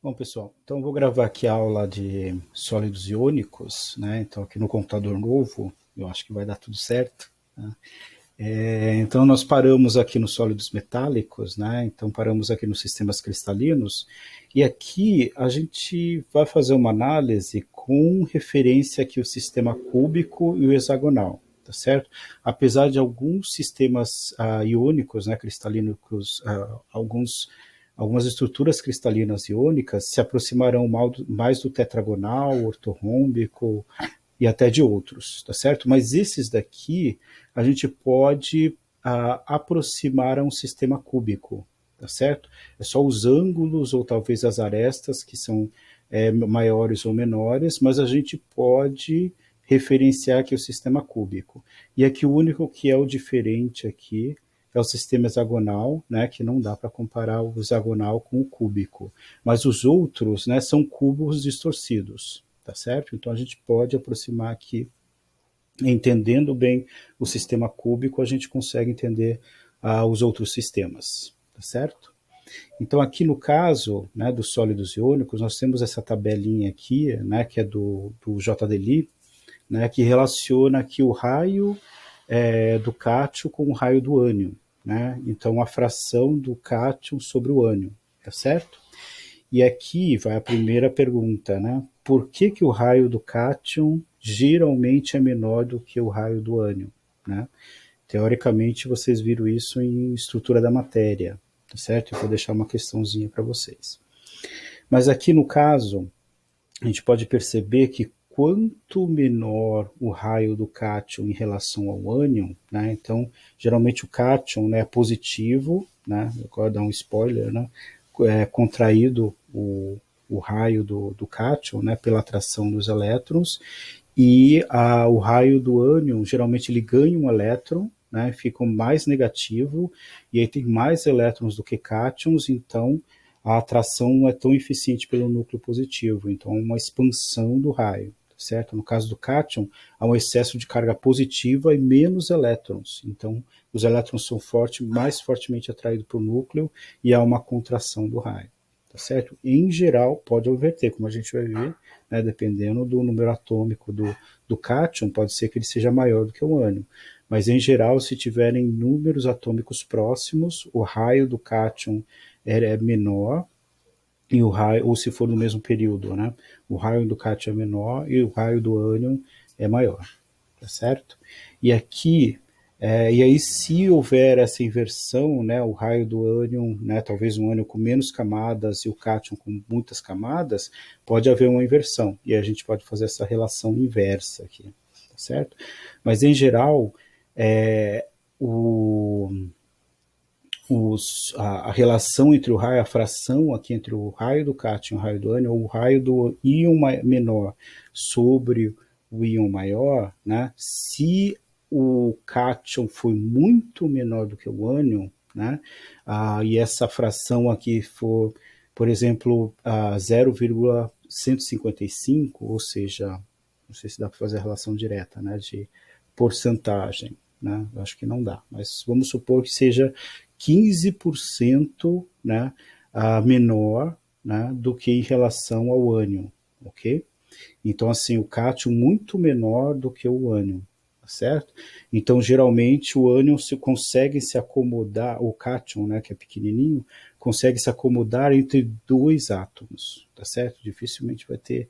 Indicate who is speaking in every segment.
Speaker 1: Bom, pessoal, então eu vou gravar aqui a aula de sólidos iônicos, né? Então, aqui no computador novo, eu acho que vai dar tudo certo, né? Então, nós paramos aqui nos sólidos metálicos, né? Então, paramos aqui nos sistemas cristalinos, e aqui a gente vai fazer uma análise com referência aqui ao sistema cúbico e o hexagonal, tá certo? Apesar de alguns sistemas iônicos, né, cristalinos, algumas estruturas cristalinas iônicas se aproximarão mais do tetragonal, ortorrômbico e até de outros, tá certo? Mas esses daqui a gente pode aproximar a um sistema cúbico, tá certo? É só os ângulos ou talvez as arestas que são maiores ou menores, mas a gente pode referenciar aqui o sistema cúbico. E aqui o único que é o diferente aqui é o sistema hexagonal, né, que não dá para comparar o hexagonal com o cúbico. Mas os outros, né, são cubos distorcidos, tá certo? Então a gente pode aproximar aqui, entendendo bem o sistema cúbico, a gente consegue entender os outros sistemas, tá certo? Então aqui no caso, né, dos sólidos iônicos, nós temos essa tabelinha aqui, né, que é do JDLI, né, que relaciona aqui o raio do cátion com o raio do ânion, né? Então a fração do cátion sobre o ânion, tá certo? E aqui vai a primeira pergunta, né? Por que o raio do cátion geralmente é menor do que o raio do ânion, né? Teoricamente vocês viram isso em estrutura da matéria, tá certo? Eu vou deixar uma questãozinha para vocês. Mas aqui no caso, a gente pode perceber que quanto menor o raio do cátion em relação ao ânion, né? Então, geralmente o cátion, né, é positivo, né? Eu vou dar um spoiler, né? É contraído o raio do cátion, né, pela atração dos elétrons, e o raio do ânion, geralmente ele ganha um elétron, né, fica mais negativo, e aí tem mais elétrons do que cátions, então a atração não é tão eficiente pelo núcleo positivo, então uma expansão do raio, certo? No caso do cátion, há um excesso de carga positiva e menos elétrons, então os elétrons são mais fortemente atraídos para o núcleo e há uma contração do raio, tá certo? Em geral, pode inverter, como a gente vai ver, né, dependendo do número atômico do cátion, pode ser que ele seja maior do que o ânion, mas em geral, se tiverem números atômicos próximos, o raio do cátion é menor, e o raio, ou se for no mesmo período, né? O raio do cátion é menor e o raio do ânion é maior, tá certo? E aqui, e aí se houver essa inversão, né, o raio do ânion, né, talvez um ânion com menos camadas e o cátion com muitas camadas, pode haver uma inversão, e a gente pode fazer essa relação inversa aqui, tá certo? Mas em geral, o a relação entre o raio, a fração aqui entre o raio do cátion e o raio do ânion, ou o raio do íon menor sobre o íon maior, né? Se o cátion for muito menor do que o ânion, né? E essa fração aqui for, por exemplo, 0,155, ou seja, não sei se dá para fazer a relação direta, né? De porcentagem, né? Acho que não dá, mas vamos supor que seja 15%, né, menor, né, do que em relação ao ânion, ok? Então, assim, o cátion muito menor do que o ânion, tá certo? Então, geralmente, o ânion consegue se acomodar, o cátion, né, que é pequenininho, consegue se acomodar entre dois átomos, tá certo? Dificilmente vai ter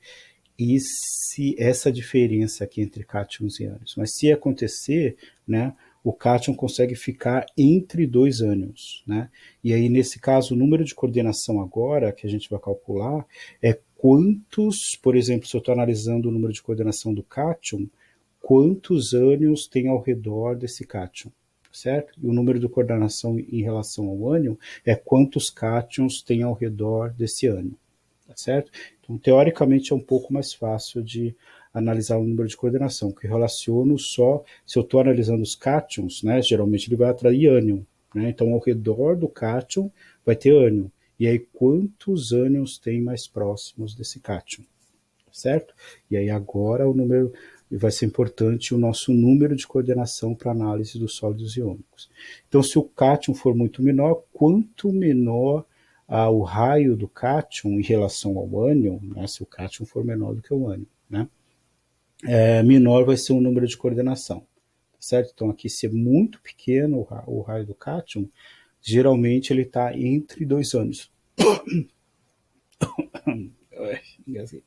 Speaker 1: essa diferença aqui entre cátions e ânions. Mas se acontecer, né, o cátion consegue ficar entre dois ânions, né? E aí, nesse caso, o número de coordenação agora, que a gente vai calcular, é quantos, por exemplo, se eu estou analisando o número de coordenação do cátion, quantos ânions tem ao redor desse cátion, certo? E o número de coordenação em relação ao ânion é quantos cátions tem ao redor desse ânion, tá certo? Então, teoricamente, é um pouco mais fácil de analisar o número de coordenação, que eu relaciono só, se eu estou analisando os cátions, né, geralmente ele vai atrair ânion, né, então ao redor do cátion vai ter ânion, e aí quantos ânions tem mais próximos desse cátion, certo? E aí agora o número, vai ser importante o nosso número de coordenação para análise dos sólidos iônicos. Então, se o cátion for muito menor, quanto menor o raio do cátion em relação ao ânion, né, se o cátion for menor do que o ânion, né, menor vai ser o número de coordenação, certo? Então aqui, se é muito pequeno o raio do cátion, geralmente ele está entre 2 ânions. Engasguei.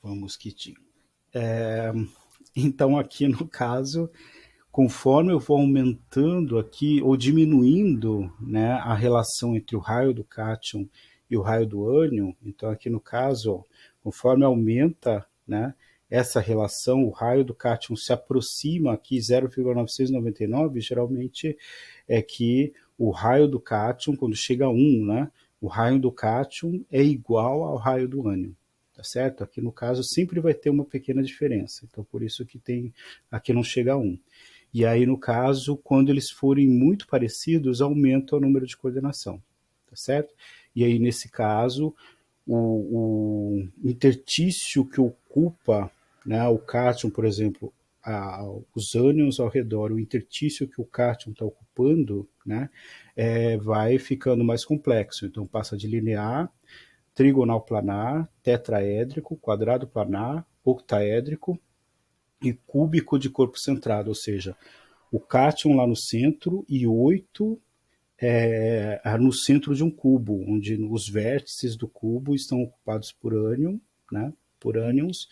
Speaker 1: Um mosquitinho. Então aqui no caso, conforme eu vou aumentando aqui ou diminuindo, né, a relação entre o raio do cátion e o raio do ânion, então aqui no caso, ó, conforme aumenta, né, essa relação, o raio do cátion se aproxima aqui 0,999, geralmente é que o raio do cátion, quando chega a 1, né, o raio do cátion é igual ao raio do ânion. Tá certo? Aqui no caso sempre vai ter uma pequena diferença, então por isso que tem, aqui não chega a 1. E aí, no caso, quando eles forem muito parecidos, aumenta o número de coordenação, tá certo? E aí, nesse caso, o intertício que ocupa, né, o cátion, por exemplo, os ânions ao redor, o intertício que o cátion está ocupando, né, vai ficando mais complexo. Então, passa de linear, trigonal planar, tetraédrico, quadrado planar, octaédrico e cúbico de corpo centrado, ou seja, o cátion lá no centro e 8 no centro de um cubo, onde os vértices do cubo estão ocupados por ânion, né, por ânions,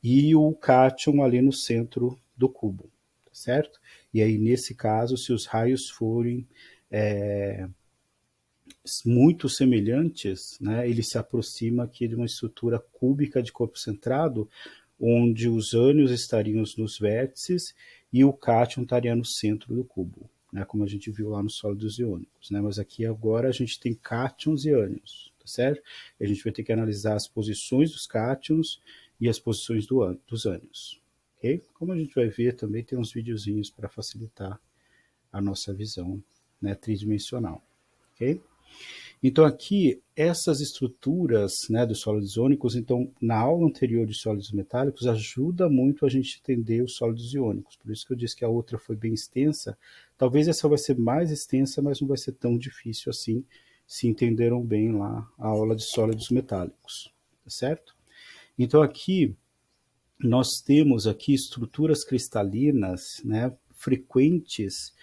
Speaker 1: e o cátion ali no centro do cubo, tá certo? E aí, nesse caso, se os raios forem muito semelhantes, né, ele se aproxima aqui de uma estrutura cúbica de corpo centrado, onde os ânions estariam nos vértices e o cátion estaria no centro do cubo, né, como a gente viu lá nos sólidos iônicos. Né, mas aqui agora a gente tem cátions e ânions, tá certo? E a gente vai ter que analisar as posições dos cátions e as posições dos ânions. Okay? Como a gente vai ver, também tem uns videozinhos para facilitar a nossa visão, né, tridimensional. Okay? Então aqui, essas estruturas, né, dos sólidos iônicos, então na aula anterior de sólidos metálicos, ajuda muito a gente entender os sólidos iônicos. Por isso que eu disse que a outra foi bem extensa. Talvez essa vai ser mais extensa, mas não vai ser tão difícil assim, se entenderam bem lá a aula de sólidos metálicos, tá certo? Então aqui, nós temos aqui estruturas cristalinas, né, frequentes,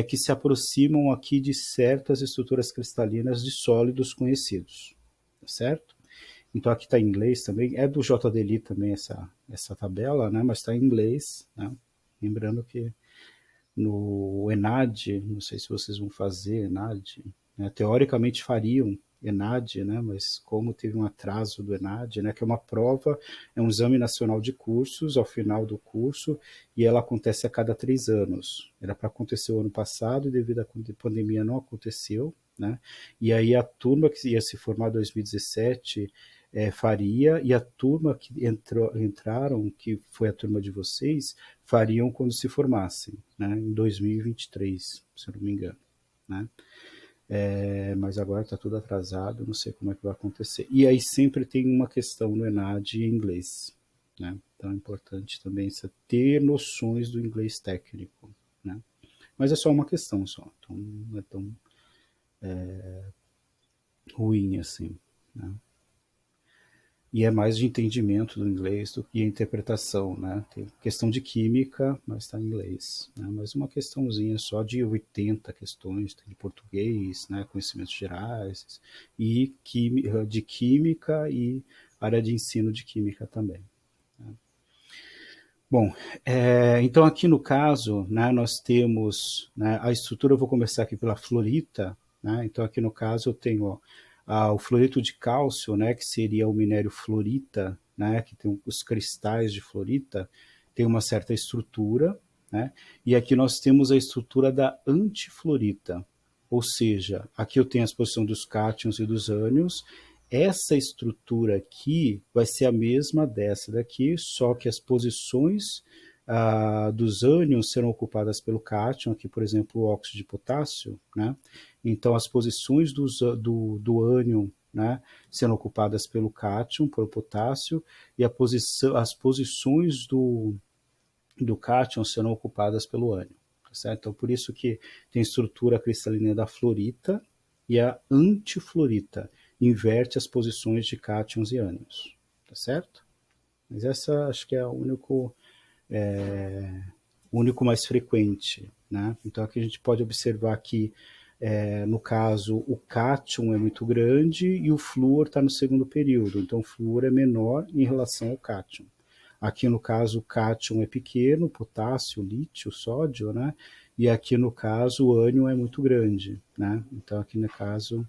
Speaker 1: que se aproximam aqui de certas estruturas cristalinas de sólidos conhecidos, tá certo? Então aqui está em inglês também, é do JDLI também essa tabela, né, mas está em inglês, né? Lembrando que no ENAD, não sei se vocês vão fazer ENAD, né, teoricamente fariam ENAD, né, mas como teve um atraso do ENAD, né, que é uma prova, é um exame nacional de cursos ao final do curso, e ela acontece a cada 3 anos. Era para acontecer o ano passado, e devido à pandemia não aconteceu, né, e aí a turma que ia se formar em 2017 faria, e a turma que entraram, que foi a turma de vocês, fariam quando se formassem, né, em 2023, se eu não me engano, né? Mas agora está tudo atrasado, não sei como é que vai acontecer. E aí sempre tem uma questão no ENAD em inglês, né? Então é importante também você ter noções do inglês técnico, né? Mas é só uma questão só, então não é tão ruim assim, né? E é mais de entendimento do inglês do que interpretação, né? Tem questão de química, mas está em inglês, né? Mas uma questãozinha só de 80 questões de português, né? Conhecimentos gerais, e de química e área de ensino de química também. Né? Bom, então aqui no caso, né, nós temos, né, a estrutura, eu vou começar aqui pela fluorita, né, então aqui no caso eu tenho ó, o fluorito de cálcio, né, que seria o minério fluorita, né, que tem os cristais de fluorita, tem uma certa estrutura, né, e aqui nós temos a estrutura da antifluorita, ou seja, aqui eu tenho a posição dos cátions e dos ânions. Essa estrutura aqui vai ser a mesma dessa daqui, só que as posições dos ânions serão ocupadas pelo cátion, aqui, por exemplo, o óxido de potássio, né? Então, as posições do ânion, né, serão ocupadas pelo cátion, pelo potássio, e as posições do cátion serão ocupadas pelo ânion. Tá certo? Então, por isso que tem estrutura cristalina da fluorita, E a antifluorita inverte as posições de cátions e ânions, tá certo? Mas essa acho que é o único mais frequente, né? Então aqui a gente pode observar que no caso o cátion é muito grande e o flúor está no segundo período, então o flúor é menor em relação ao cátion. Aqui no caso o cátion é pequeno, potássio, lítio, sódio, né? E aqui no caso o ânion é muito grande, né? Então aqui no caso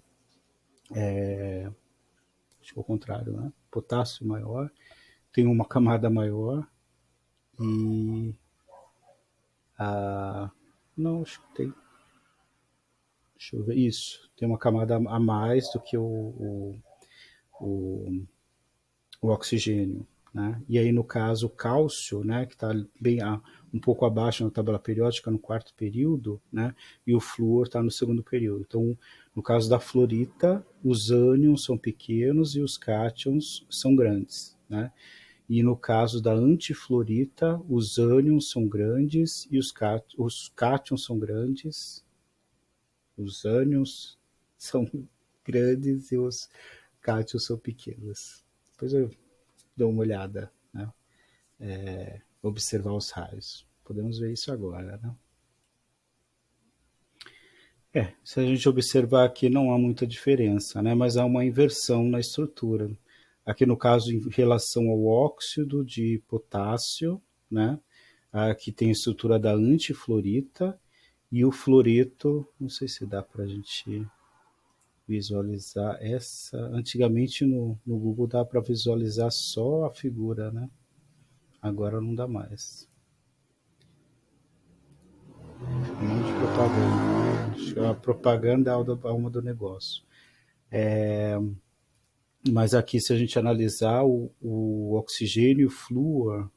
Speaker 1: acho que é o contrário, né? Potássio maior, tem uma camada maior e a não, acho que tem, deixa eu ver, isso, tem uma camada a mais do que o, o oxigênio, né? E aí no caso o cálcio, né, que está bem um pouco abaixo na tabela periódica no quarto período, né, e o flúor está no segundo período. Então, no caso da fluorita, os ânions são pequenos e os cátions são grandes, né? E no caso da antifluorita, os ânions são grandes e os cátions são grandes, os ânions são grandes e os cátions são pequenos. Depois eu dou uma olhada, né? Observar os raios. Podemos ver isso agora, né? Se a gente observar aqui não há muita diferença, né? Mas há uma inversão na estrutura. Aqui no caso, em relação ao óxido de potássio, né? Aqui tem a estrutura da antifluorita e o fluoreto, não sei se dá para a gente visualizar essa. Antigamente no Google dá para visualizar só a figura, né? Agora não dá mais. Um monte de propaganda. Acho que a propaganda é a alma do negócio. Mas aqui, se a gente analisar o oxigênio e o flúor,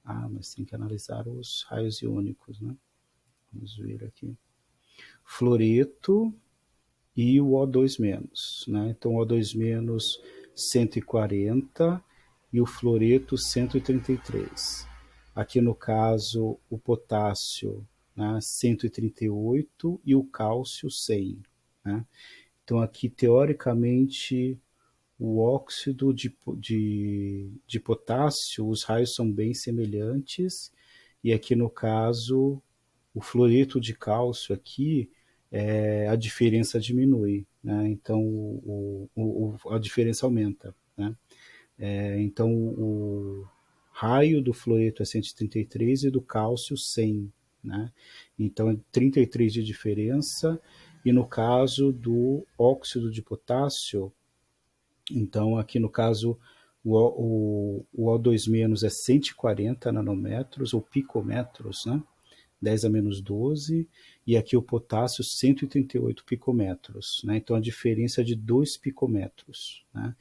Speaker 1: mas tem que analisar os raios iônicos, né? Vamos ver aqui. Fluoreto e o O2-, né? Então, o O2- 140 e o fluoreto 133. Aqui no caso, o potássio, né, 138 e o cálcio 100, né? Então aqui teoricamente o óxido de potássio, os raios são bem semelhantes, e aqui no caso o fluoreto de cálcio aqui, a diferença diminui, né? Então a diferença aumenta, né? Então o raio do fluoreto é 133 e 33 e do cálcio 100, né? Então é 33 de diferença, e no caso do óxido de potássio, então aqui no caso o O2- é 140 nanômetros ou picômetros, né? 10 a menos 12, e aqui o potássio 138 picômetros, né? Então a diferença é de 2 picômetros, né?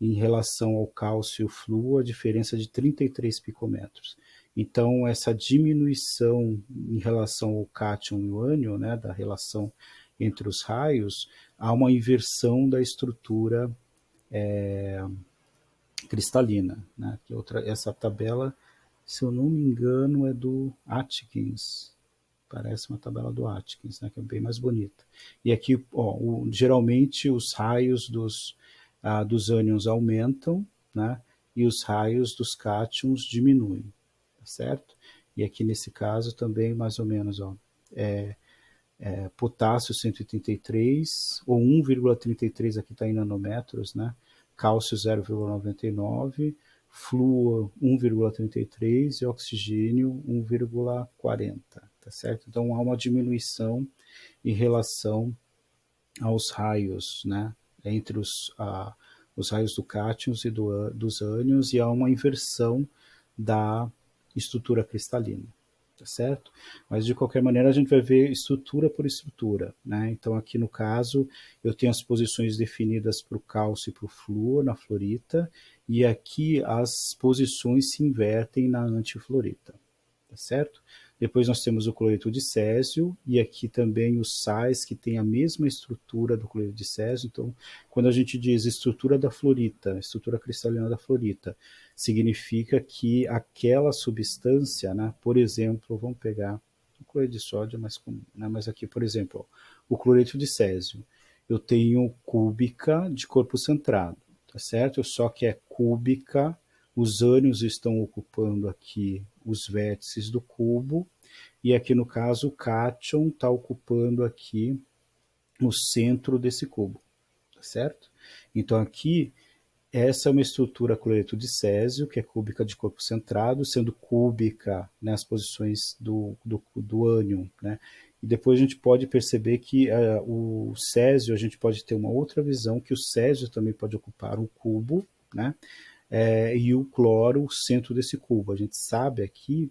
Speaker 1: Em relação ao cálcio e o flúor, a diferença é de 33 picômetros. Então essa diminuição em relação ao cátion e o ânion, né, da relação entre os raios, há uma inversão da estrutura cristalina, né? Essa tabela, se eu não me engano, é do Atkins. Parece uma tabela do Atkins, né, que é bem mais bonita. E aqui, ó, geralmente os raios dos ânions aumentam, né, e os raios dos cátions diminuem, tá certo? E aqui nesse caso também mais ou menos, ó, potássio 183, ou 1,33 aqui está em nanômetros, né? Cálcio 0,99, flúor 1,33 e oxigênio 1,40, tá certo? Então há uma diminuição em relação aos raios, né? Entre os raios do cátions e dos ânions, e há uma inversão da estrutura cristalina, tá certo? Mas de qualquer maneira a gente vai ver estrutura por estrutura, né? Então aqui no caso eu tenho as posições definidas para o cálcio e para o flúor na fluorita, e aqui as posições se invertem na antifluorita, tá certo? Depois nós temos o cloreto de césio, e aqui também os sais que têm a mesma estrutura do cloreto de césio. Então, quando a gente diz estrutura da fluorita, estrutura cristalina da fluorita, significa que aquela substância, né, por exemplo, vamos pegar o cloreto de sódio mais comum, né, mas aqui, por exemplo, ó, o cloreto de césio, eu tenho cúbica de corpo centrado, tá certo? Só que é cúbica, os ânions estão ocupando aqui os vértices do cubo, e aqui no caso o cátion está ocupando aqui o centro desse cubo, tá certo? Então aqui, essa é uma estrutura cloreto de césio, que é cúbica de corpo centrado, sendo cúbica nas posições do ânion, né? E depois a gente pode perceber que o césio, a gente pode ter uma outra visão, que o césio também pode ocupar um cubo, né? E o cloro, o centro desse cubo. A gente sabe aqui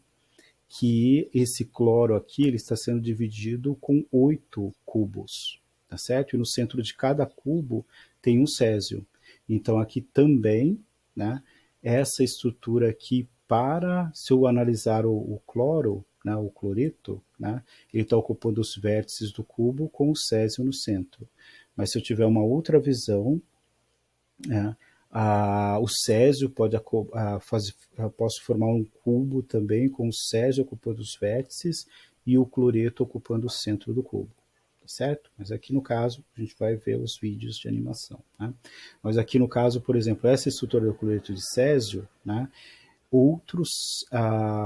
Speaker 1: que esse cloro aqui ele está sendo dividido com 8 cubos, tá certo? E no centro de cada cubo tem um césio. Então aqui também, né, essa estrutura aqui, para, se eu analisar o cloro, né, o cloreto, né, ele está ocupando os vértices do cubo com o césio no centro. Mas se eu tiver uma outra visão, né, o césio pode fazer, eu posso formar um cubo também com o césio ocupando os vértices e o cloreto ocupando o centro do cubo, tá certo? Mas aqui no caso a gente vai ver os vídeos de animação, né? Mas aqui no caso, por exemplo, essa estrutura do cloreto de césio, né, outros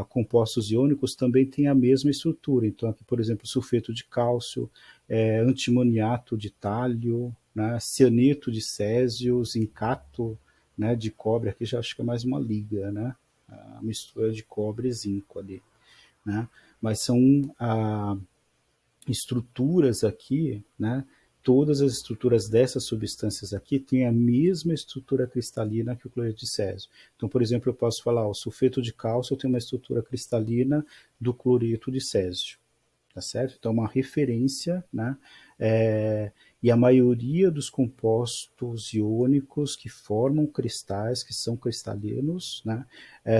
Speaker 1: compostos iônicos também têm a mesma estrutura. Então, aqui, por exemplo, sulfeto de cálcio, antimoniato de tálio, né, cianeto de césio, zincato, né, de cobre, aqui já acho que é mais uma liga, né, a mistura de cobre e zinco ali, né, mas são estruturas aqui, né, todas as estruturas dessas substâncias aqui têm a mesma estrutura cristalina que o cloreto de césio. Então, por exemplo, eu posso falar, o sulfeto de cálcio tem uma estrutura cristalina do cloreto de césio, tá certo? Então, uma referência, né? E a maioria dos compostos iônicos que formam cristais, que são cristalinos, né,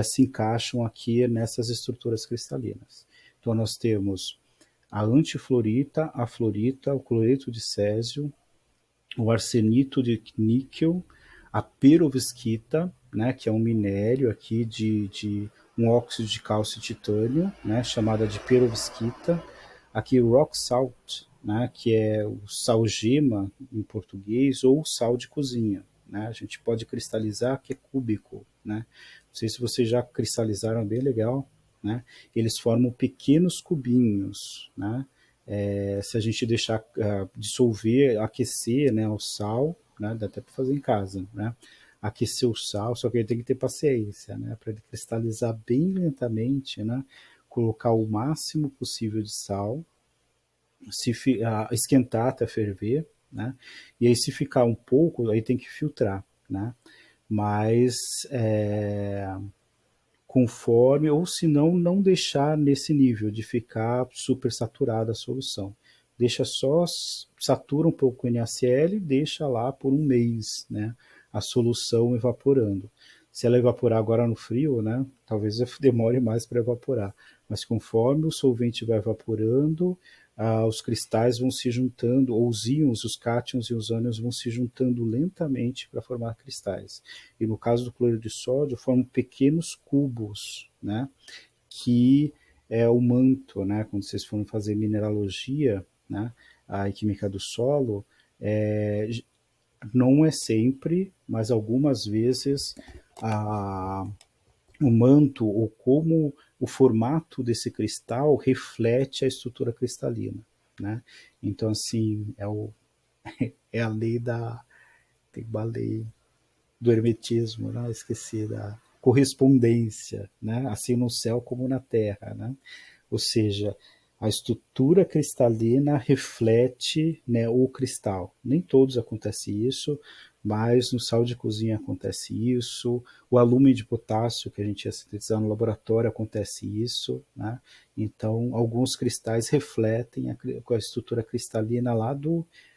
Speaker 1: se encaixam aqui nessas estruturas cristalinas. Então, nós temos a antifluorita, a fluorita, o cloreto de césio, o arsenito de níquel, a perovskita, né, que é um minério aqui de um óxido de cálcio e titânio, né, chamada de perovskita, aqui o rock salt, né, que é o sal gema em português, ou sal de cozinha, né, a gente pode cristalizar, que é cúbico, né, não sei se vocês já cristalizaram, bem legal, né, eles formam pequenos cubinhos, né, se a gente deixar dissolver, aquecer, né, o sal, né, dá até para fazer em casa, né, aquecer o sal, só que ele tem que ter paciência, né, para ele cristalizar bem lentamente, né, colocar o máximo possível de sal, esquentar até ferver, né, e aí se ficar um pouco, aí tem que filtrar, né, mas conforme, ou se não, não deixar nesse nível de ficar super saturada a solução. Deixa só, satura um pouco o NaCl e deixa lá por um mês, né, a solução evaporando. Se ela evaporar agora no frio, né, talvez demore mais para evaporar, mas conforme o solvente vai evaporando, os cristais vão se juntando, ou os íons, os cátions e os ânions vão se juntando lentamente para formar cristais. E no caso do cloreto de sódio, formam pequenos cubos, né, que é o manto, né, quando vocês forem fazer mineralogia, né, a química do solo, não é sempre, mas algumas vezes o manto, ou como o formato desse cristal reflete a estrutura cristalina, né? Então, assim, é a lei tem uma lei do hermetismo, né? Esqueci, da correspondência, né? Assim no céu como na terra, né? Ou seja, a estrutura cristalina reflete, né, o cristal. Nem todos acontece isso, mas no sal de cozinha acontece isso, o alumínio de potássio que a gente ia sintetizar no laboratório acontece isso, né? Então, alguns cristais refletem a estrutura cristalina lá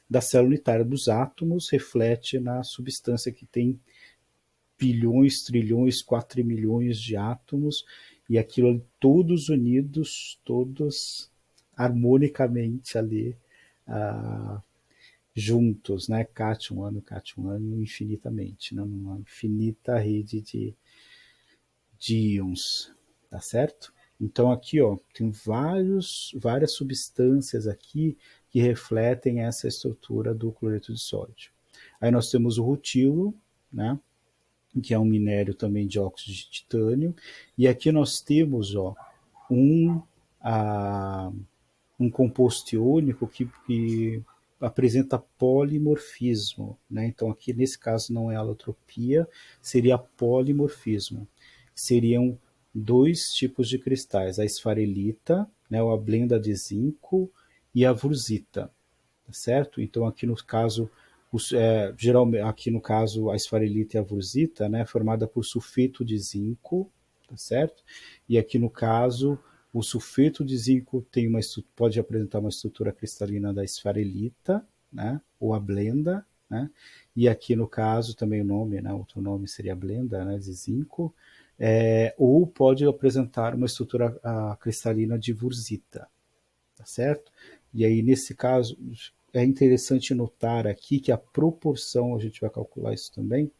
Speaker 1: da célula unitária dos átomos, reflete na substância que tem bilhões, trilhões, 4 milhões de átomos, e aquilo todos unidos, todos harmonicamente ali, ah, juntos, né? Cátion, ânion, infinitamente, né? Numa infinita rede de íons, tá certo? Então aqui, ó, tem várias substâncias aqui que refletem essa estrutura do cloreto de sódio. Aí nós temos o rutilo, né, que é um minério também de óxido de titânio, e aqui nós temos um, a, um composto iônico que apresenta polimorfismo, né? Então aqui nesse caso não é alotropia, seria polimorfismo. Seriam dois tipos de cristais, a esfarelita, né, ou a blenda de zinco e a wursita, tá certo? Então aqui no caso geralmente aqui no caso a esfarelita e a wursita, né, formada por sulfeto de zinco, tá certo? E aqui no caso o sulfeto de zinco pode apresentar uma estrutura cristalina da esfarelita, né, ou a blenda, né? E aqui no caso também o nome, né, outro nome seria blenda, né, de zinco, ou pode apresentar uma estrutura cristalina de wursita, tá certo? E aí nesse caso é interessante notar aqui que a proporção, a gente vai calcular isso também,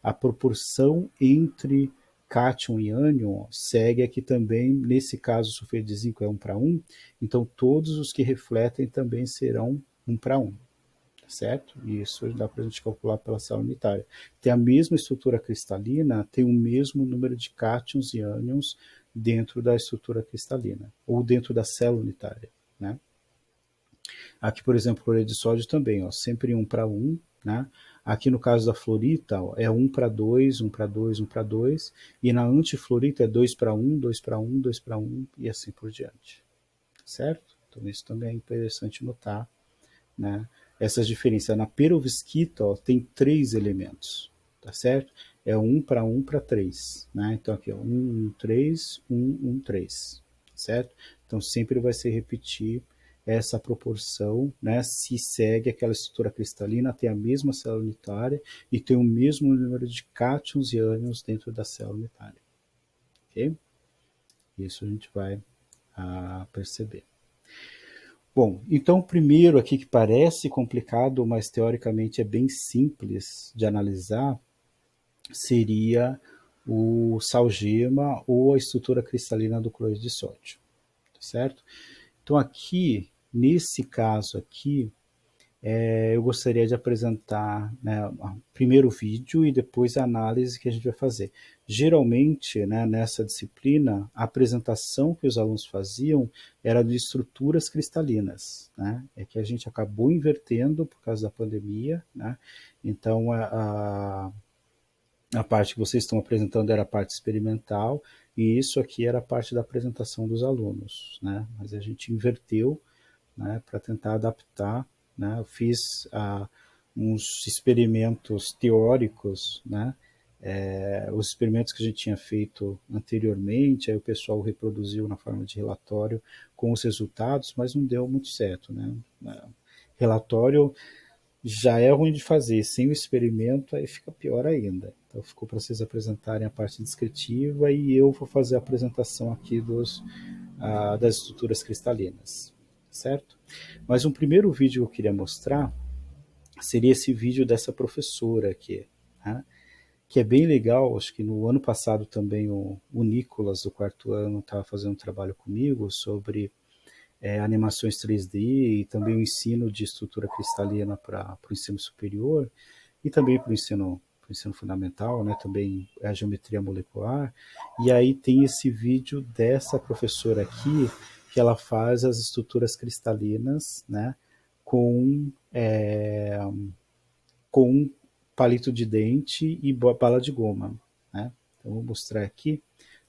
Speaker 1: a proporção entre cátion e ânion segue aqui também, nesse caso o sulfeto de zinco é 1 para 1, então todos os que refletem também serão 1 para 1, tá certo? E isso dá para a gente calcular pela célula unitária. Tem a mesma estrutura cristalina, tem o mesmo número de cátions e ânions dentro da estrutura cristalina, ou dentro da célula unitária, né? Aqui, por exemplo, o cloreto de sódio também, sempre 1 para 1, né? Aqui no caso da fluorita, é 1 para 2, 1 para 2, 1 para 2, e na antifluorita é 2 para 1, 2 para 1, 2 para 1 e assim por diante, certo? Então isso também é interessante notar, né? Essas diferenças. Na perovskita tem 3 elementos, tá certo? É 1 para 1 para 3, né? Então aqui, 1, 1, 3, 1, 1, 3, certo? Então sempre vai se repetir essa proporção, né, se segue aquela estrutura cristalina, tem a mesma célula unitária e tem o mesmo número de cátions e ânions dentro da célula unitária. Ok? Isso a gente vai perceber. Bom, então o primeiro aqui que parece complicado, mas teoricamente é bem simples de analisar, seria o salgema ou a estrutura cristalina do cloreto de sódio, tá certo? Então aqui, nesse caso aqui, eu gostaria de apresentar, né, primeiro o vídeo e depois a análise que a gente vai fazer. Geralmente, né, nessa disciplina, a apresentação que os alunos faziam era de estruturas cristalinas, né? É que a gente acabou invertendo por causa da pandemia, né? Então, a parte que vocês estão apresentando era a parte experimental e isso aqui era a parte da apresentação dos alunos, né? Mas a gente inverteu, né, para tentar adaptar, né? Eu fiz uns experimentos teóricos, né? Os experimentos que a gente tinha feito anteriormente, aí o pessoal reproduziu na forma de relatório com os resultados, mas não deu muito certo, né? Relatório já é ruim de fazer, sem o experimento aí fica pior ainda. Então ficou para vocês apresentarem a parte descritiva e eu vou fazer a apresentação aqui das estruturas cristalinas, certo? Mas um primeiro vídeo que eu queria mostrar seria esse vídeo dessa professora aqui, né? Que é bem legal. Acho que no ano passado também o Nicolas, do quarto ano, estava fazendo um trabalho comigo sobre animações 3D e também o ensino de estrutura cristalina para o ensino superior e também para o ensino fundamental, né? Também a geometria molecular. E aí tem esse vídeo dessa professora aqui, que ela faz as estruturas cristalinas, né? Com palito de dente e bala de goma, né? Então vou mostrar aqui,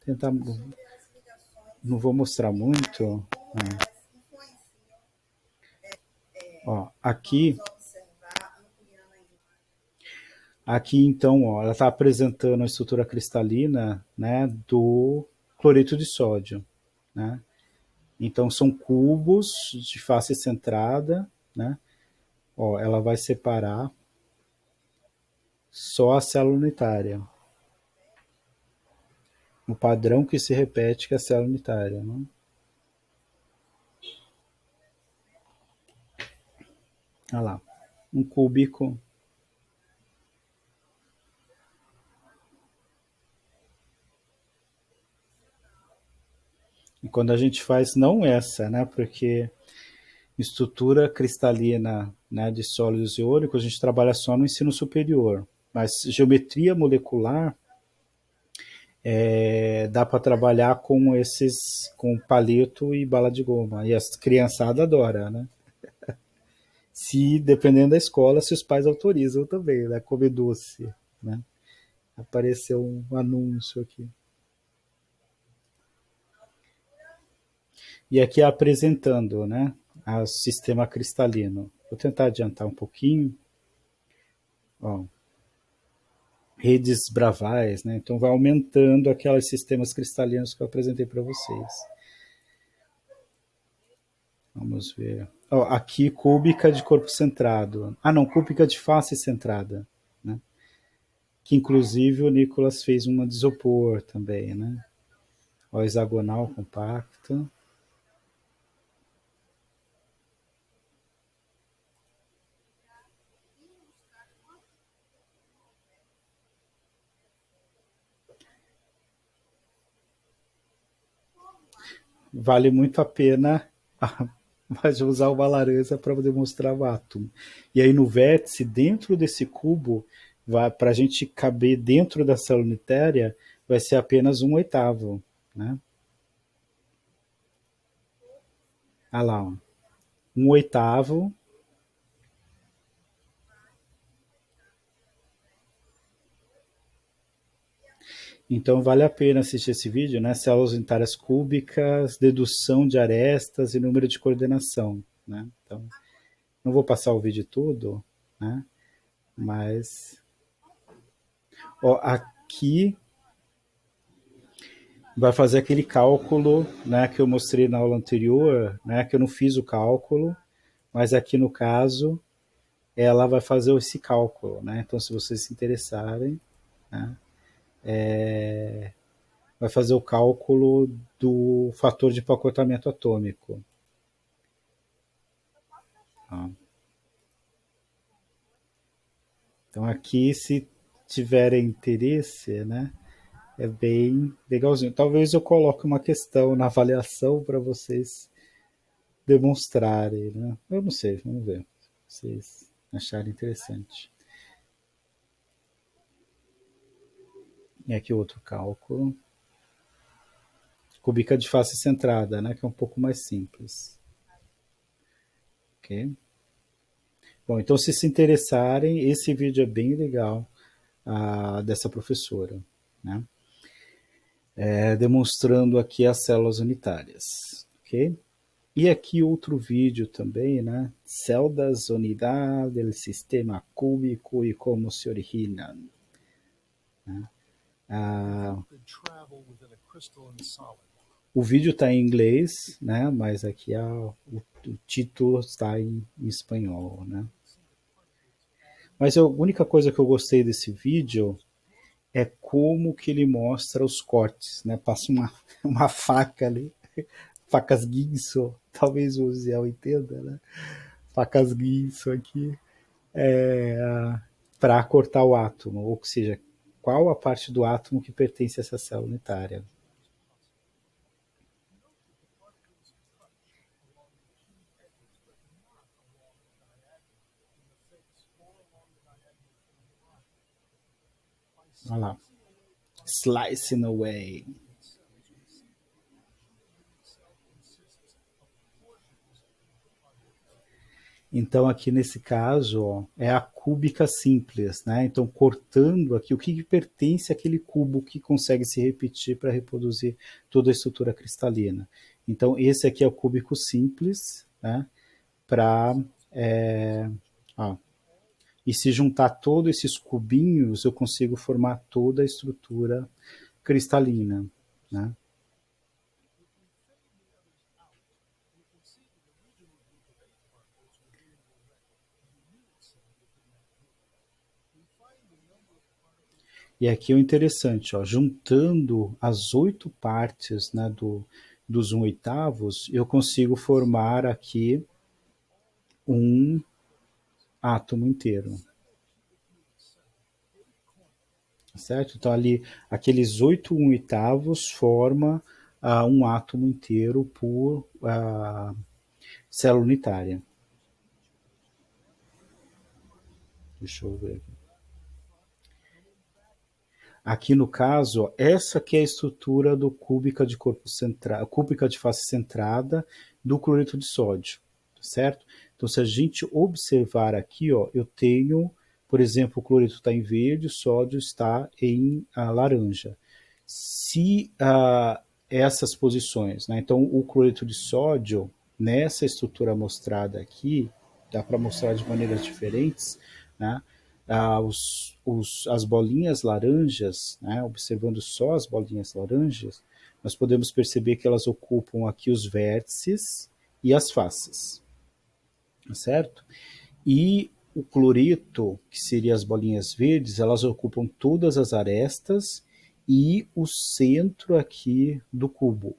Speaker 1: tentar, não vou mostrar muito, né? Ó, aqui então, ó, ela está apresentando a estrutura cristalina, né, do cloreto de sódio, né? Então são cubos de face centrada, né? Ó, ela vai separar só a célula unitária. O padrão que se repete que é a célula unitária, né? Olha lá, um cúbico. E quando a gente faz, não essa, né? Porque Estrutura cristalina, né, de sólidos iônicos, a gente trabalha só no ensino superior. Mas geometria molecular dá para trabalhar com esses, com palito e bala de goma. E as criançadas adoram, né? Se, dependendo da escola, se os pais autorizam também, né? Comer doce, né? Apareceu um anúncio aqui. E aqui apresentando, né, o sistema cristalino. Vou tentar adiantar um pouquinho. Ó, redes bravais, né? Então vai aumentando aqueles sistemas cristalinos que eu apresentei para vocês. Vamos ver. Ó, aqui cúbica de corpo centrado. Ah, não, cúbica de face centrada, né? Que inclusive o Nicolas fez uma de isopor também, né? Ó, hexagonal compacta. Vale muito a pena mas usar uma laranja para demonstrar o átomo. E aí no vértice, dentro desse cubo, para a gente caber dentro da célula unitária, vai ser apenas um oitavo. Né? Ah lá, ó. Um oitavo. Então vale a pena assistir esse vídeo, né? Células unitárias cúbicas, dedução de arestas e número de coordenação. Né? Então, não vou passar o vídeo todo, né? Mas ó, aqui vai fazer aquele cálculo, né, que eu mostrei na aula anterior, né, que eu não fiz o cálculo, mas aqui no caso ela vai fazer esse cálculo, né? Então, se vocês se interessarem, né, vai fazer o cálculo do fator de empacotamento atômico. Ó. Então, aqui, se tiverem interesse, né, é bem legalzinho. Talvez eu coloque uma questão na avaliação para vocês demonstrarem, né? Eu não sei, vamos ver. Se vocês acharem interessante. E aqui outro cálculo. Cúbica de face centrada, né? Que é um pouco mais simples. Ok? Bom, então se interessarem, esse vídeo é bem legal dessa professora, né? Demonstrando aqui as células unitárias, ok? E aqui outro vídeo também, né? Celdas unidade del sistema cúbico e como se originam. Né? Ah, o vídeo está em inglês, né? Mas aqui o título está em espanhol, né? Mas a única coisa que eu gostei desse vídeo é como que ele mostra os cortes, né? Passa uma faca ali, facas guinso, talvez o Ziel entenda, né? Facas guinso aqui, para cortar o átomo, ou seja, qual a parte do átomo que pertence a essa célula unitária. Olha lá. Slicing away. Então, aqui nesse caso, ó, é a cúbica simples, né? Então, cortando aqui o que pertence àquele cubo que consegue se repetir para reproduzir toda a estrutura cristalina. Então, esse aqui é o cúbico simples, né? Para e se juntar todos esses cubinhos, eu consigo formar toda a estrutura cristalina, né? E aqui é o interessante, ó, juntando as 8 partes, né, dos 1/8, eu consigo formar aqui um átomo inteiro. Certo? Então ali aqueles 8 1/8 forma um átomo inteiro célula unitária. Deixa eu ver. Aqui no caso, ó, essa que é a estrutura do cúbica de corpo central, cúbica de face centrada do cloreto de sódio, certo? Então, se a gente observar aqui, ó, eu tenho, por exemplo, o cloreto está em verde, o sódio está em laranja. Se essas posições, né, então o cloreto de sódio, nessa estrutura mostrada aqui, dá para mostrar de maneiras diferentes, né? As bolinhas laranjas, né, observando só as bolinhas laranjas, nós podemos perceber que elas ocupam aqui os vértices e as faces, certo? E o cloreto, que seria as bolinhas verdes, elas ocupam todas as arestas e o centro aqui do cubo,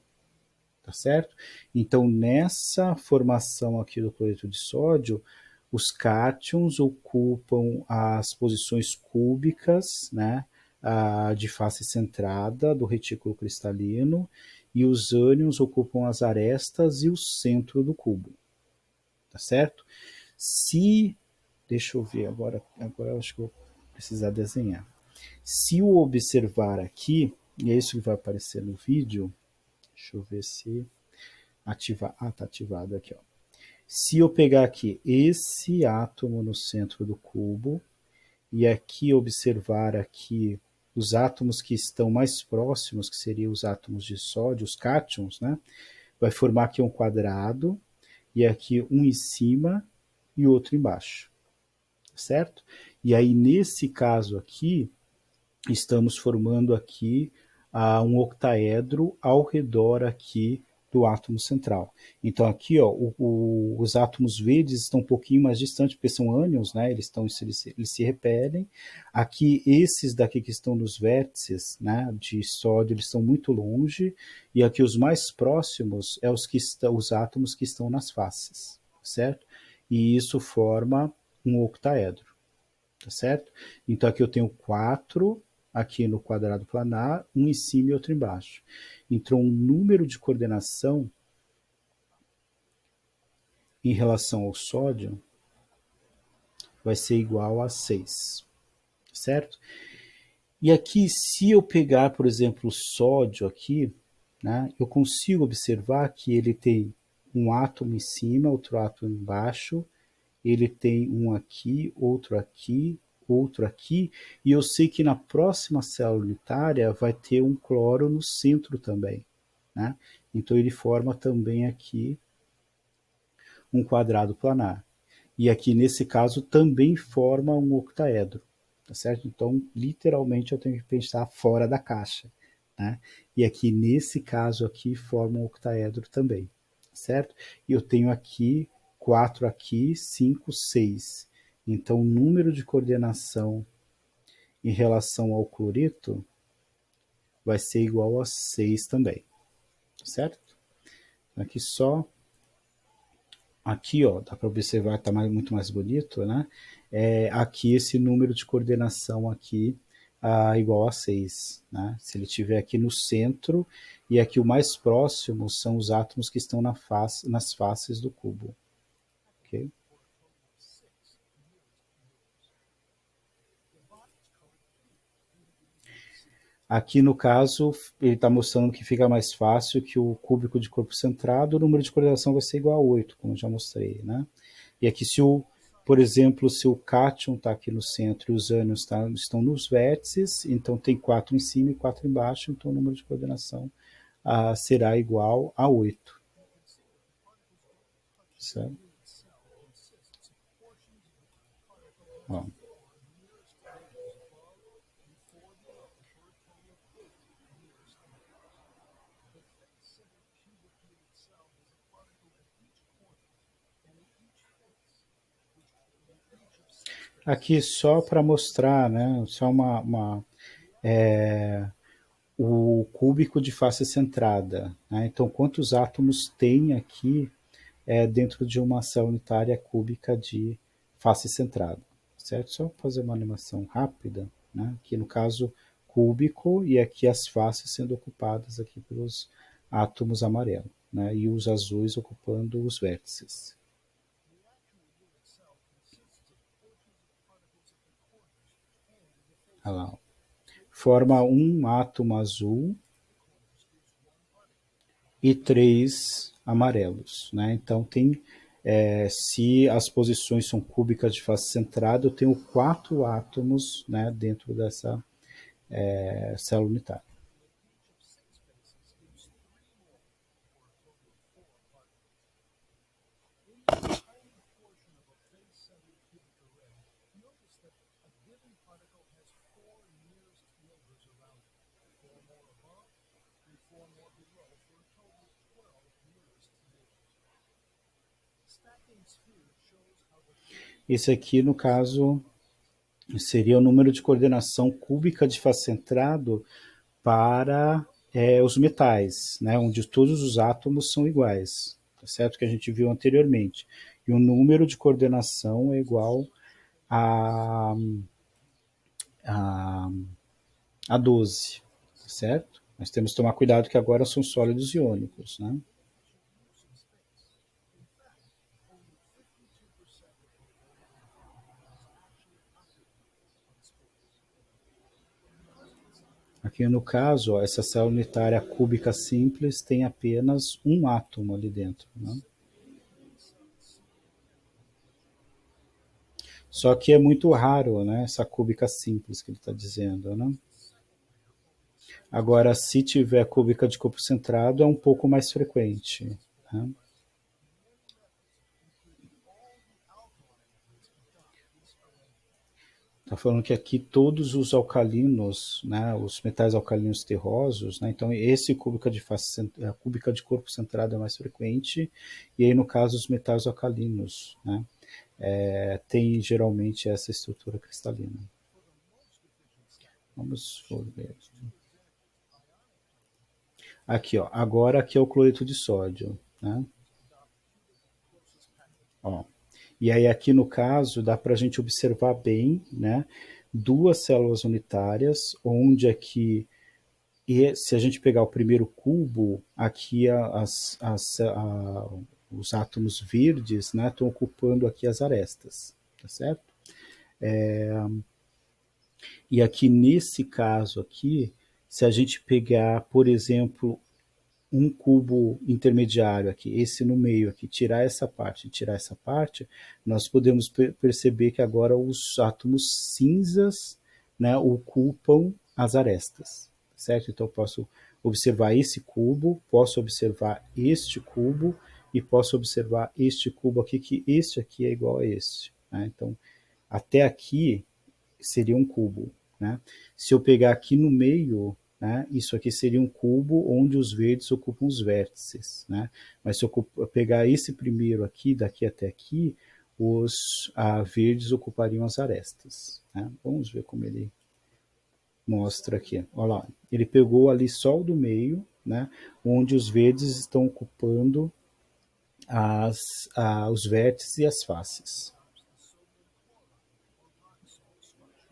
Speaker 1: tá certo? Então, nessa formação aqui do cloreto de sódio, os cátions ocupam as posições cúbicas, né, de face centrada do retículo cristalino, e os ânions ocupam as arestas e o centro do cubo, tá certo? Se, deixa eu ver agora eu acho que eu vou precisar desenhar. Se eu observar aqui, e é isso que vai aparecer no vídeo, deixa eu ver se ativar, tá ativado aqui, ó. Se eu pegar aqui esse átomo no centro do cubo e aqui observar aqui os átomos que estão mais próximos, que seriam os átomos de sódio, os cátions, né? Vai formar aqui um quadrado e aqui um em cima e outro embaixo, certo? E aí nesse caso aqui estamos formando aqui um octaedro ao redor aqui do átomo central. Então aqui, ó, os átomos verdes estão um pouquinho mais distantes, porque são ânions, né? Eles se repelem. Aqui, esses daqui que estão nos vértices, né, de sódio, eles estão muito longe. E aqui os mais próximos é os átomos que estão nas faces, certo? E isso forma um octaedro, tá certo? Então aqui eu tenho 4 aqui no quadrado planar, um em cima e outro embaixo. Então, o número de coordenação em relação ao sódio vai ser igual a 6, certo? E aqui, se eu pegar, por exemplo, o sódio aqui, né, eu consigo observar que ele tem um átomo em cima, outro átomo embaixo, ele tem um aqui, outro aqui, e eu sei que na próxima célula unitária vai ter um cloro no centro também, né? Então ele forma também aqui um quadrado planar. E aqui nesse caso também forma um octaedro, tá certo? Então literalmente eu tenho que pensar fora da caixa, né? E aqui nesse caso aqui forma um octaedro também, certo? E eu tenho aqui 4 aqui, 5, 6. Então o número de coordenação em relação ao cloreto vai ser igual a 6 também, certo? Aqui só, aqui ó, dá para observar que está muito mais bonito, né? Aqui esse número de coordenação aqui igual a 6, né? Se ele estiver aqui no centro, e aqui o mais próximo são os átomos que estão nas faces do cubo, ok? Aqui no caso, ele está mostrando que fica mais fácil que o cúbico de corpo centrado, o número de coordenação vai ser igual a 8, como eu já mostrei, né? E aqui se por exemplo, se o cátion está aqui no centro e os ânions estão nos vértices, então tem 4 em cima e 4 embaixo, então o número de coordenação será igual a 8. Certo? Ó. Aqui só para mostrar, né, só o cúbico de face centrada, né? Então, quantos átomos tem aqui dentro de uma célula unitária cúbica de face centrada, certo? Só fazer uma animação rápida, né? Aqui no caso cúbico e aqui as faces sendo ocupadas aqui pelos átomos amarelos, né, e os azuis ocupando os vértices. Olha lá. Forma um átomo azul e 3 amarelos, né? Então tem, se as posições são cúbicas de face centrada, eu tenho 4 átomos, né, dentro dessa célula unitária. Esse aqui, no caso, seria o número de coordenação cúbica de face centrado para os metais, né, onde todos os átomos são iguais, tá certo? Que a gente viu anteriormente. E o número de coordenação é igual a, a, a 12, tá certo? Nós temos que tomar cuidado que agora são sólidos iônicos, né? Aqui no caso, ó, essa célula unitária cúbica simples tem apenas um átomo ali dentro, né? Só que é muito raro, né, essa cúbica simples que ele está dizendo, né? Agora, se tiver cúbica de corpo centrado, é um pouco mais frequente, né? Está falando que aqui todos os alcalinos, né, os metais alcalinos terrosos, né, então esse a cúbica de corpo centrado é mais frequente, e aí no caso os metais alcalinos, né, tem geralmente essa estrutura cristalina. Vamos ver. Aqui, ó, agora aqui é o cloreto de sódio, né? Ó. E aí aqui no caso dá para a gente observar bem, né, duas células unitárias, onde aqui, e se a gente pegar o primeiro cubo, aqui os átomos verdes, né, estão ocupando aqui as arestas, tá certo? E aqui nesse caso aqui, se a gente pegar, por exemplo, um cubo intermediário aqui, esse no meio aqui, tirar essa parte e tirar essa parte, nós podemos perceber que agora os átomos cinzas, né, ocupam as arestas, certo? Então eu posso observar esse cubo, posso observar este cubo e posso observar este cubo aqui, que este aqui é igual a este, né? Então, até aqui seria um cubo, né? Se eu pegar aqui no meio, né, isso aqui seria um cubo onde os verdes ocupam os vértices, né? Mas se eu pegar esse primeiro aqui, daqui até aqui, os verdes ocupariam as arestas, né? Vamos ver como ele mostra aqui. Olha lá, ele pegou ali só o do meio, né, onde os verdes estão ocupando os vértices e as faces.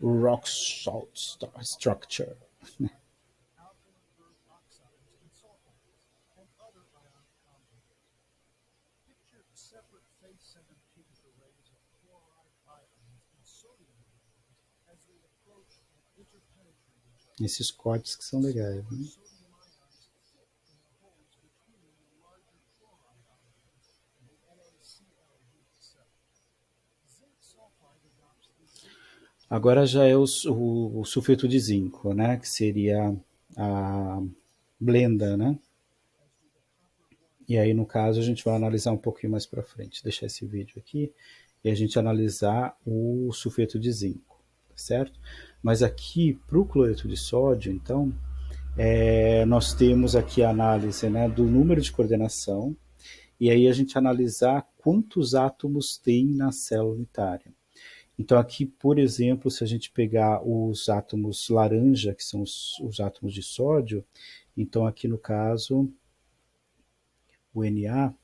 Speaker 1: Rock salt structure. Esses cortes que são legais, né? Agora já é o sulfeto de zinco, né? Que seria a blenda, né? E aí, no caso, a gente vai analisar um pouquinho mais para frente. Deixar esse vídeo aqui e a gente analisar o sulfeto de zinco, tá certo? Mas aqui, para o cloreto de sódio, então, nós temos aqui a análise, né, do número de coordenação, e aí a gente analisar quantos átomos tem na célula unitária. Então aqui, por exemplo, se a gente pegar os átomos laranja, que são os átomos de sódio, então aqui no caso, o Na,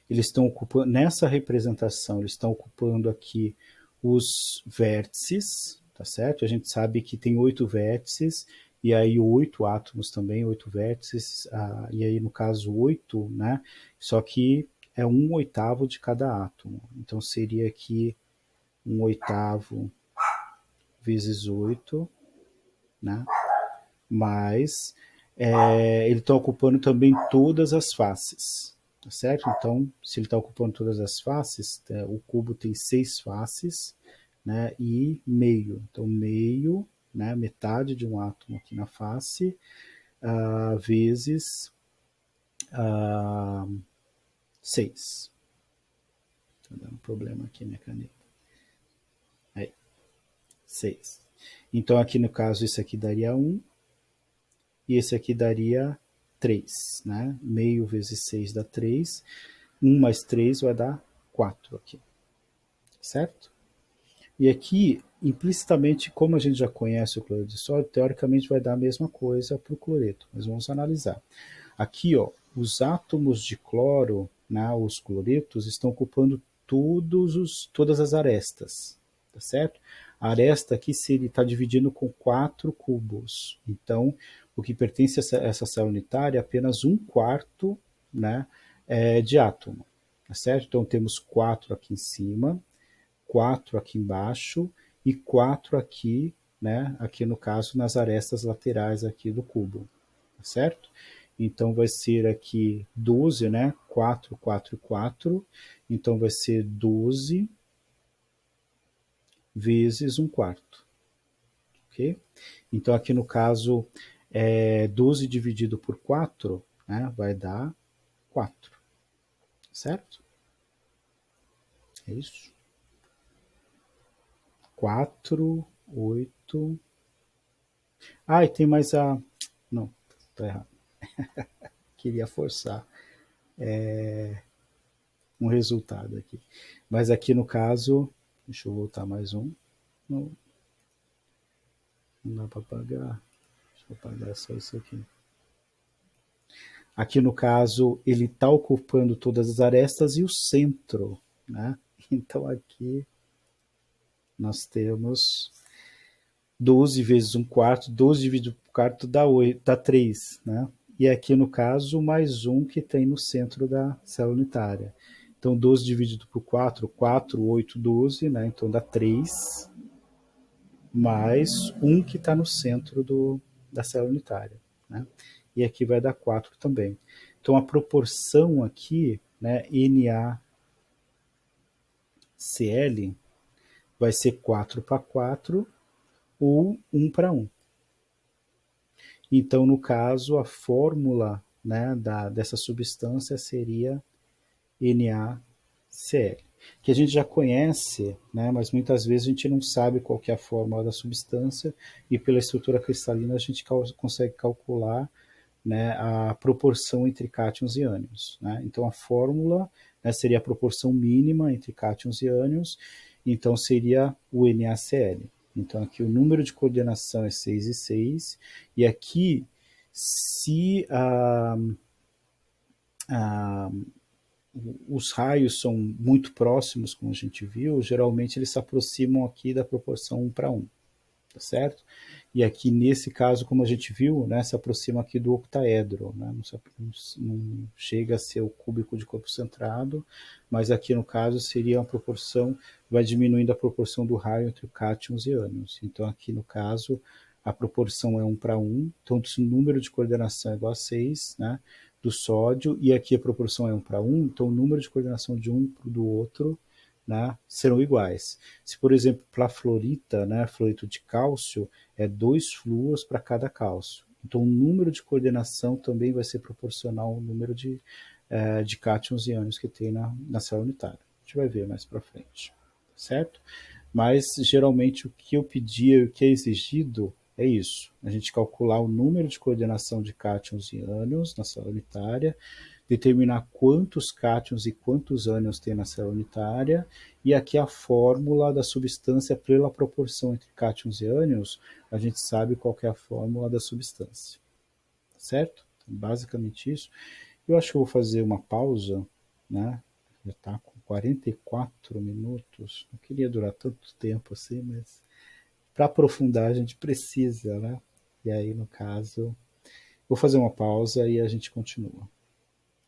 Speaker 1: eles estão ocupando, nessa representação, eles estão ocupando aqui os vértices, tá certo? A gente sabe que tem 8 vértices e aí 8 átomos também, 8 vértices, e aí no caso 8, né? Só que é 1/8 de cada átomo. Então seria aqui 1/8 vezes 8, né? Mas ele está ocupando também todas as faces, tá certo? Então, se ele está ocupando todas as faces, o cubo tem 6 faces, né? E meio. Então, meio, né? Metade de um átomo aqui na face, vezes 6. Tá dando problema aqui minha caneta. Aí, 6. Então, aqui no caso, isso aqui daria 1, e esse aqui daria 3, né? Meio vezes 6 dá 3. 1 mais 3 vai dar 4 aqui, certo? E aqui, implicitamente, como a gente já conhece o cloreto de sódio, teoricamente vai dar a mesma coisa para o cloreto, mas vamos analisar. Aqui, ó, os átomos de cloro, né, os cloretos, estão ocupando todas as arestas, tá certo? A aresta aqui está dividindo com 4 cubos. Então, o que pertence a essa célula unitária é apenas 1/4, né, de átomo, tá certo? Então, temos 4 aqui em cima, 4 aqui embaixo e 4 aqui, né, aqui no caso, nas arestas laterais aqui do cubo, tá certo? Então, vai ser aqui 12, né, 4, 4 e 4, então vai ser 12 vezes 1/4, ok? Então, aqui no caso, 12 dividido por 4, né, vai dar 4, certo? É isso. 4, 8. Ah, e tem mais a... Não, tá errado. Queria forçar um resultado aqui. Mas aqui no caso, deixa eu voltar mais um. Não, não dá para apagar. Deixa eu apagar só isso aqui. Aqui no caso, ele está ocupando todas as arestas e o centro, né? Então aqui nós temos 12 vezes 1/4, 12 dividido por 4 dá 8, dá 3, né? E aqui no caso, mais um que tem no centro da célula unitária. Então 12 dividido por 4, 4, 8, 12, né? Então dá 3, mais um que está no centro da célula unitária, né? E aqui vai dar 4 também. Então a proporção aqui, né, NaCl, vai ser 4/4 ou 1/1. Então, no caso, a fórmula, né, dessa substância seria NaCl, que a gente já conhece, né, mas muitas vezes a gente não sabe qual que é a fórmula da substância, e pela estrutura cristalina a gente consegue calcular, né, a proporção entre cátions e ânions, né? Então a fórmula, né, seria a proporção mínima entre cátions e ânions, então seria o NaCl. Então aqui o número de coordenação é 6 e 6, e aqui se os raios são muito próximos, como a gente viu, geralmente eles se aproximam aqui da proporção 1/1. Tá certo? E aqui nesse caso, como a gente viu, né, se aproxima aqui do octaedro, né, não chega a ser o cúbico de corpo centrado, mas aqui no caso seria uma proporção, vai diminuindo a proporção do raio entre cátions e ânions. Então aqui no caso a proporção é 1/1, então o número de coordenação é igual a 6, né, do sódio, e aqui a proporção é 1/1, então o número de coordenação de um para o do outro, né, serão iguais. Se, por exemplo, para a fluorita, né, fluorito de cálcio, é 2 flúors para cada cálcio. Então, o número de coordenação também vai ser proporcional ao número de cátions e ânions que tem na célula unitária. A gente vai ver mais para frente, certo? Mas, geralmente, o que eu pedia e o que é exigido é isso. A gente calcular o número de coordenação de cátions e ânions na célula unitária, determinar quantos cátions e quantos ânions tem na célula unitária, e aqui a fórmula da substância pela proporção entre cátions e ânions, a gente sabe qual é a fórmula da substância, certo? Então, basicamente isso. Eu acho que eu vou fazer uma pausa, né? Já está com 44 minutos, não queria durar tanto tempo assim, mas para aprofundar a gente precisa, né? E aí, no caso, vou fazer uma pausa e a gente continua.